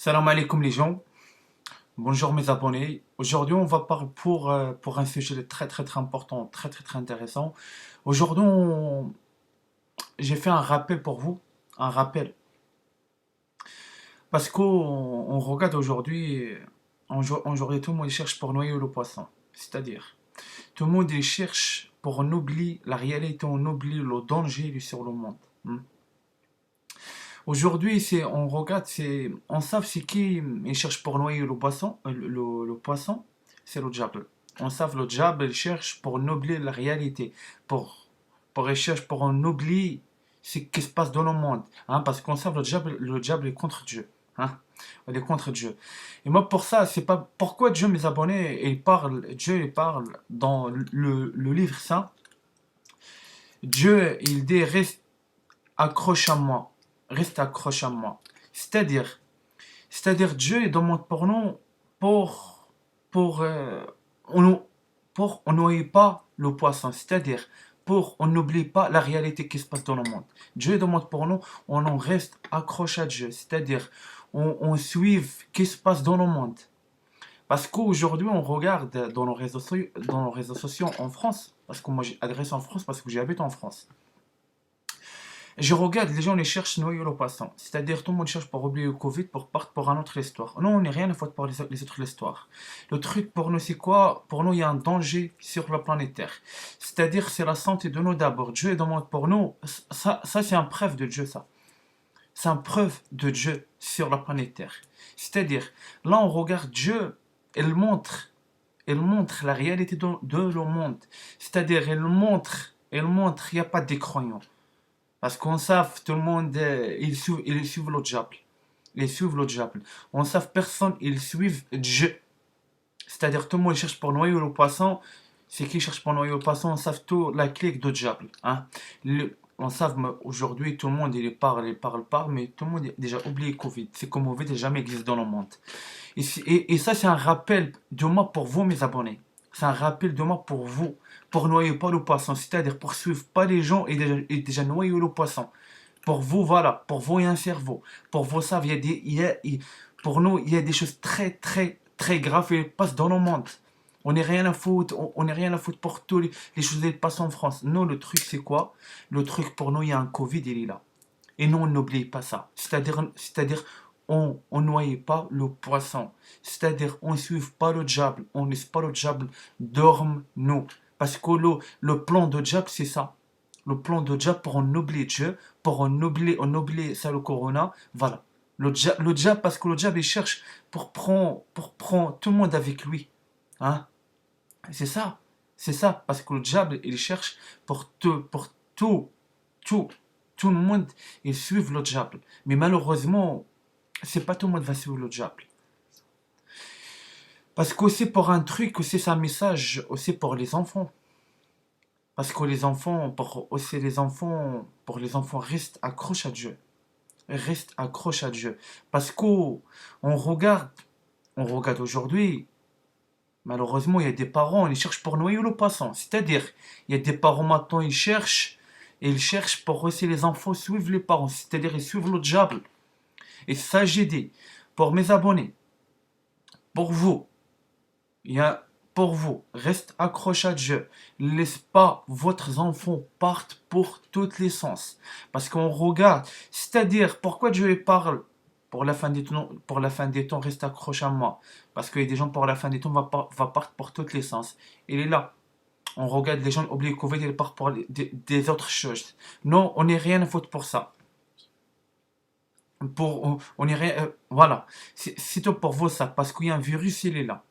Salam alaikum les gens, bonjour mes abonnés. Aujourd'hui on va parler pour un sujet très important, très intéressant. Aujourd'hui j'ai fait un rappel pour vous, un rappel. Parce qu'on regarde aujourd'hui tout le monde cherche pour noyer le poisson. C'est-à-dire, tout le monde il cherche pour on oublie la réalité, on oublie le danger sur le monde. Hmm. Aujourd'hui, on regarde, on sait c'est qui il cherche pour noyer le poisson, le poisson, c'est le diable. On sait le diable, il cherche pour oublier la réalité, il cherche pour en oublier ce qui se passe dans le monde, hein, parce qu'on sait le diable est contre Dieu, hein, il est contre Dieu. Et moi pour ça, c'est pas pourquoi Dieu, mes abonnés, Dieu il parle dans le livre saint. Dieu, il dit reste accroche à moi, reste accroche à moi. C'est-à-dire, c'est-à-dire Dieu il demande pour nous pour pour on pour on n'oublie pas le poisson, c'est-à-dire pour on n'oublie pas la réalité qui se passe dans le monde. Dieu demande pour nous, on en reste accroché à Dieu, c'est-à-dire on suive ce qui se passe dans le monde. Parce qu'aujourd'hui, on regarde dans nos réseaux sociaux en France, parce que moi j'ai adresse en France, parce que j'habite en France. Je regarde, les gens les cherchent noyer le passant. C'est-à-dire, tout le monde cherche pour oublier le Covid pour partir pour une autre histoire. Non, on n'est rien à foutre pour les autres histoires. Le truc pour nous, c'est quoi? Pour nous, il y a un danger sur la planète Terre. C'est-à-dire, c'est la santé de nous d'abord. Dieu demande pour nous. Ça c'est un preuve de Dieu, ça. C'est un preuve de Dieu sur la planète Terre. C'est-à-dire, là, on regarde Dieu, il montre la réalité de le monde. C'est-à-dire, il montre, il n'y a pas de croyants. Parce qu'on sait, tout le monde, ils suivent le diable. Ils suivent le diable. On sait, personne, ils suivent Dieu. C'est-à-dire, tout le monde cherche pour noyer le poisson. C'est qui cherche pour noyer le poisson, on sait tout la clique du diable. Hein. On sait, aujourd'hui, tout le monde, il parle, mais tout le monde a déjà oublié Covid. C'est comme Covid n'a jamais existé dans le monde. Et ça, c'est un rappel de moi pour vous, mes abonnés. C'est un rappel de moi pour vous, pour noyer pas le poisson, c'est-à-dire pour suivre pas les gens et déjà noyer le poisson. Pour vous, voilà, pour vous, il y a un cerveau. Pour vous, ça, pour nous, il y a des choses très graves qui passent dans le monde. On n'est rien à foutre, on n'est rien à foutre pour tous les choses qui passent en France. Non, le truc, c'est quoi? Le truc, pour nous, il y a un Covid, il est là. Et nous, on n'oublie pas ça. C'est-à-dire, on ne noie pas le poisson. C'est-à-dire, on ne suit pas le diable. On ne laisse pas le diable dormir nous. Parce que le plan de diable, c'est ça. Le plan de diable pour en oublier Dieu, pour en oublier ça, le corona. Voilà. Le diable, parce que le diable, il cherche pour prendre tout le monde avec lui. Hein? C'est ça. C'est ça. Parce que le diable, il cherche pour tout, tout le monde, ils suivent le diable. Mais malheureusement, c'est pas tout le monde va suivre le diable. Parce qu'aussi pour un truc, aussi c'est un message aussi pour les enfants. Parce que pour les enfants, restent accrochés à Dieu. Restent accrochés à Dieu. Parce qu'on regarde, on regarde aujourd'hui, malheureusement, il y a des parents, ils cherchent pour noyer le poisson. C'est-à-dire, il y a des parents maintenant, ils cherchent pour aussi les enfants suivent les parents. C'est-à-dire, ils suivent le diable. Et ça, j'ai dit, pour mes abonnés, pour vous, il y a, pour vous, reste accroché à Dieu. Laisse pas votre enfant partir pour tous les sens. Parce qu'on regarde, c'est-à-dire, pourquoi Dieu parle pour la fin des temps, reste accroché à moi. Parce qu'il y a des gens pour la fin des temps, va partir pour tous les sens. Il est là. On regarde les gens oublient Covid, ils partent pour des autres choses. Non, on n'est rien à foutre pour ça. On irait, voilà, c'est tout pour vous ça, parce qu'il y a un virus, il est là.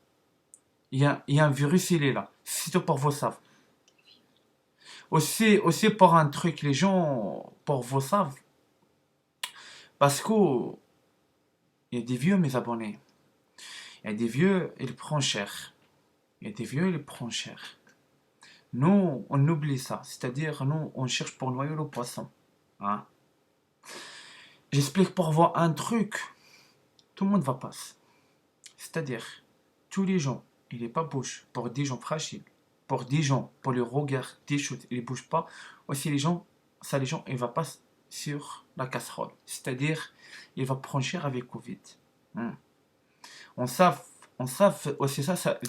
Il y a un virus, il est là. C'est tout pour vous ça. Aussi pour un truc, les gens, pour vous savent, parce que il y a des vieux, mes abonnés. Il y a des vieux, ils prennent cher. Il y a des vieux, ils prennent cher. Nous, on oublie ça. C'est-à-dire, nous, on cherche pour noyer le poisson. Hein? J'explique pour vous un truc. Tout le monde va passer. C'est-à-dire, tous les gens, il n'est pas bouge pour des gens fragiles, pour des gens, pour le regard des choses, il ne bouge pas. Aussi, les gens, il va pas sur la casserole. C'est-à-dire, il va prendre cher avec Covid. Hmm. On savent, on savent aussi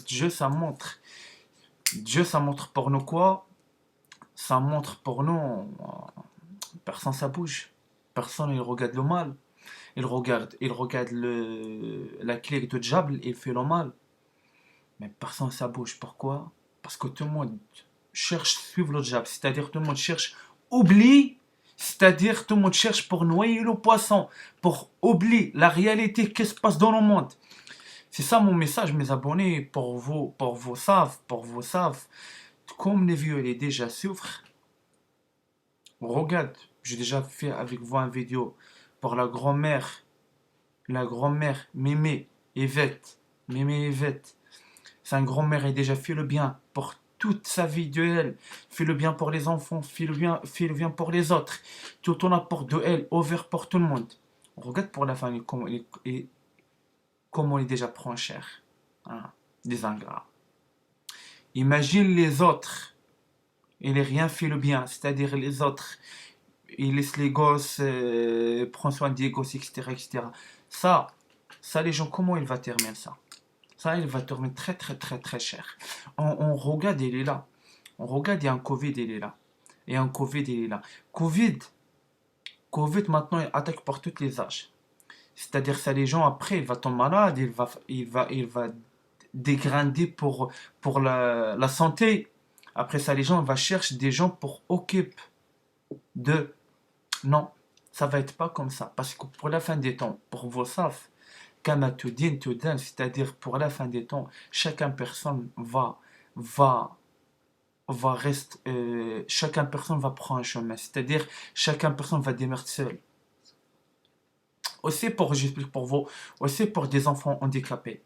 Dieu, ça montre. Dieu, ça montre pour nous quoi? Ça montre pour nous, personne ça bouge. Personne, il regarde le mal. Il regarde la clé de diable, il fait le mal. Mais personne ça bouge. Pourquoi? Parce que tout le monde cherche à suivre le diable. C'est-à-dire tout le monde cherche oublie. C'est-à-dire tout le monde cherche pour noyer le poisson. Pour oublier la réalité qui se passe dans le monde. C'est ça mon message, mes abonnés, pour vous savent. Comme les vieux, les déjà souffrent. Regarde, j'ai déjà fait avec vous une vidéo pour la grand-mère Mémé Yvette. Mémé Yvette. Sa grand-mère a déjà fait le bien pour toute sa vie de elle. Fait le bien pour les enfants, fait le bien pour les autres. Tout en apport de elle, ouvert pour tout le monde. Regarde pour la famille comment il déjà prend cher. Hein, des ingrats. Imagine les autres. Il n'a rien fait le bien, c'est-à-dire les autres. Il laisse les gosses, prend soin des gosses, etc., etc. Ça, ça, les gens, comment il va terminer ça? Ça, il va terminer très, très, très, très cher. On regarde, il est là. On regarde, il y a un Covid, il est là. Et un Covid, il est là. Covid, maintenant, il attaque par tous les âges. C'est-à-dire, ça, les gens, après, il va tomber malade, il va dégrader pour la santé. Après ça, les gens, vont chercher des gens pour occuper de. Non, ça va être pas comme ça. Parce que pour la fin des temps, pour vos saf, Kamatudin, Tudan, c'est-à-dire pour la fin des temps, chacun personne va, chacun personne va prendre un chemin. C'est-à-dire, chacun personne va démerder seul. J'explique pour vous, aussi pour des enfants handicapés.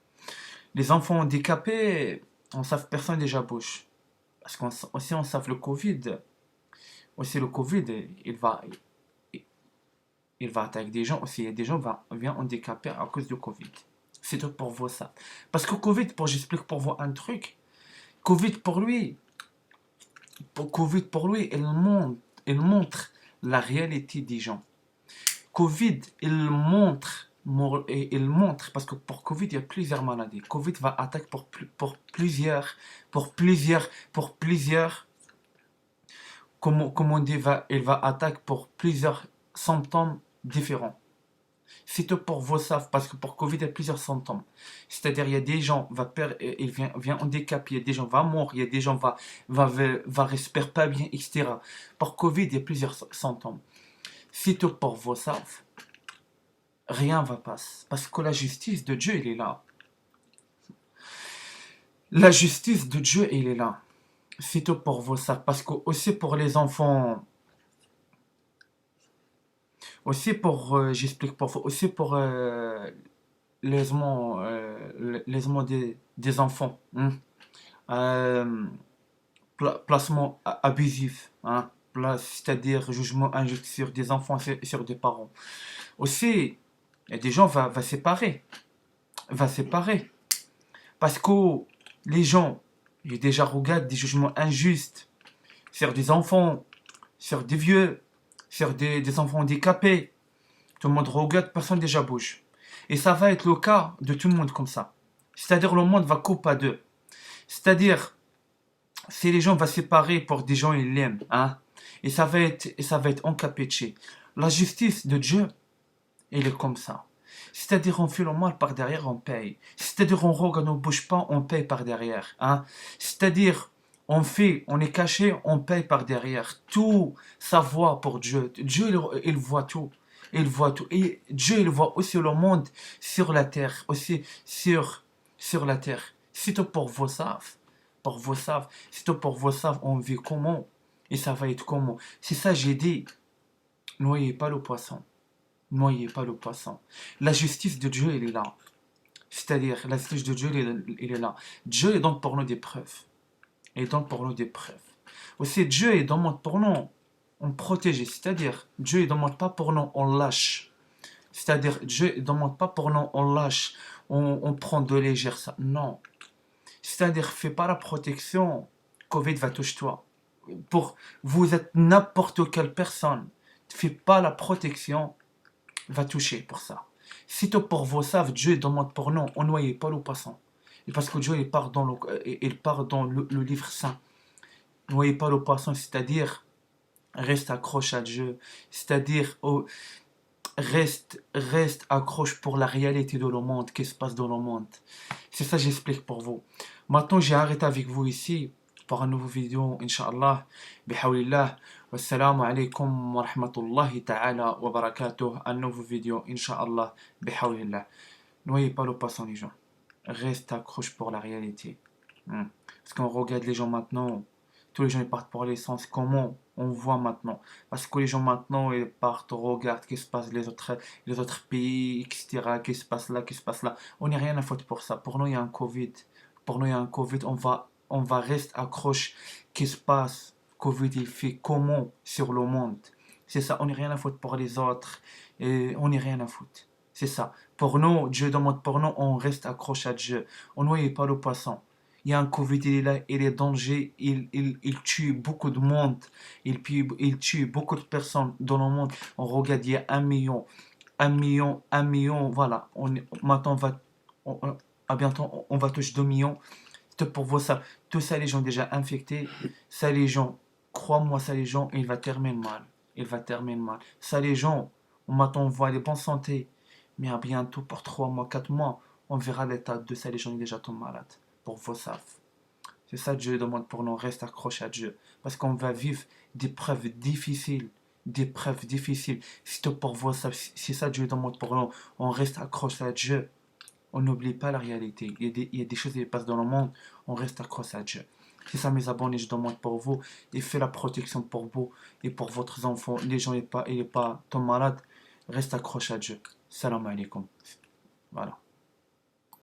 Les enfants handicapés, on sait personne déjà bouge. Parce qu'on aussi on sait le Covid. Aussi le Covid, il va attaquer des gens. Aussi, il y a des gens qui viennent handicapés à cause du Covid. C'est tout pour vous ça. Parce que Covid, j'explique pour vous un truc. Covid pour lui, il montre la réalité des gens. Covid, il montre, parce que pour Covid, il y a plusieurs maladies. Covid va attaquer pour plusieurs, comme on dit, il va attaquer pour plusieurs symptômes différents. C'est tout pour vous savez, parce que pour Covid, il y a plusieurs symptômes. C'est-à-dire, il y a des gens il vient handicapé, il y a des gens vont mourir, il y a des gens va respirer pas bien, etc. Pour Covid, il y a plusieurs symptômes. C'est tout pour vous savez, rien va passer. Parce que la justice de Dieu, il est là. La justice de Dieu, il est là. C'est tout pour vous savez. Parce que aussi pour les enfants, aussi pour, j'explique pour vous, aussi pour l'aisement des enfants. Hein. Euh, placement abusif. Hein. C'est-à-dire jugement injuste sur des enfants, sur des parents. Aussi, il y a des gens va séparer. Va séparer. Parce que les gens, ils déjà regardent des jugements injustes sur des enfants, sur des vieux, sur des enfants handicapés. Tout le monde regarde, personne déjà bouge. Et ça va être le cas de tout le monde comme ça. C'est-à-dire le monde va couper à deux. C'est-à-dire, si les gens vont séparer pour des gens ils l'aiment, hein, et ça va être encapéché. La justice de Dieu, elle est comme ça. C'est-à-dire on fait le mal par derrière, on paye. C'est-à-dire on regarde, on ne bouge pas, on paye par derrière. Hein. C'est-à-dire on est caché, on paye par derrière. Tout ça voit pour Dieu. Dieu, il voit tout. Il voit tout. Et Dieu, il voit aussi le monde sur la terre. Aussi sur la terre. C'est tout pour vos saves. Pour vos saves. C'est tout pour vos saves. On vit comment. Et ça va être comment. C'est ça j'ai dit. Noyez pas le poisson. Noyez pas le poisson. La justice de Dieu, elle est là. C'est-à-dire, la justice de Dieu, elle est là. Dieu est donc pour nous des preuves. Il donne pour nous des preuves. Aussi, Dieu, il demande pour nous, on protège. C'est-à-dire, Dieu, il demande pas pour nous, on lâche. C'est-à-dire, Dieu, il demande pas pour nous, on lâche. On prend de légère ça. Non. C'est-à-dire, fais pas la protection. Covid va toucher toi. Vous êtes n'importe quelle personne. Fais pas la protection. Va toucher pour ça. Si tu pour vos savent, Dieu demande pour nous, on noyez pas le poisson. Et parce que Dieu il part dans le livre saint. Noyez pas le poisson, c'est-à-dire reste accroche à Dieu, c'est-à-dire reste accroche pour la réalité de le monde, qu'est-ce qui se passe dans le monde. C'est ça que j'explique pour vous. Maintenant, j'ai arrêté avec vous ici pour une nouvelle vidéo, Inch'Allah. Bihawlillah. Wassalamu alaikum wa rahmatullahi ta'ala wa barakatuh. Une nouvelle vidéo, Inch'Allah. Bihawlillah. Noyez pas le poisson, les gens. Reste accroche pour la réalité. Parce qu'on regarde les gens maintenant. Tous les gens ils partent pour l'essence. Comment on voit maintenant? Parce que les gens maintenant ils partent, regardent ce qui se passe les autres pays, etc. Qui se passe là, qui se passe là. On n'est rien à foutre pour ça. Pour nous, il y a un Covid. Pour nous, il y a un Covid. On va rester accroche. Qu'est-ce qui se passe? Covid, il fait comment sur le monde? C'est ça. On n'est rien à foutre pour les autres. Et on n'est rien à foutre. C'est ça. Pour nous, Dieu demande pour nous, on reste accroché à Dieu. On ne noie pas le poisson. Il y a un Covid, il est là, il est danger, il tue beaucoup de monde, il tue beaucoup de personnes dans le monde. On regarde, il y a 1 million, voilà. Maintenant, à bientôt, on va toucher 2 millions. Pour voir ça, tout ça, les gens déjà infectés, ça, les gens, crois-moi, ça, les gens, il va terminer mal. Il va terminer mal. Ça, les gens, maintenant, on voit les bonnes santé, mais à bientôt, pour 3 mois, 4 mois, on verra l'état de ça, les gens, ils déjà tombent malades. Pour vos savent. C'est ça que Dieu demande pour nous, reste accroché à Dieu. Parce qu'on va vivre des preuves difficiles. Des preuves difficiles. Si tu pour vos savent, c'est ça que Dieu demande pour nous. On reste accroché à Dieu. On n'oublie pas la réalité. Il y a des choses qui passent dans le monde. On reste accroché à Dieu. C'est ça mes abonnés, je demande pour vous. Et faites la protection pour vous et pour votre enfant. Les gens il est pas tombent malades. Reste accroché à Dieu. Salam alaikum. Voilà.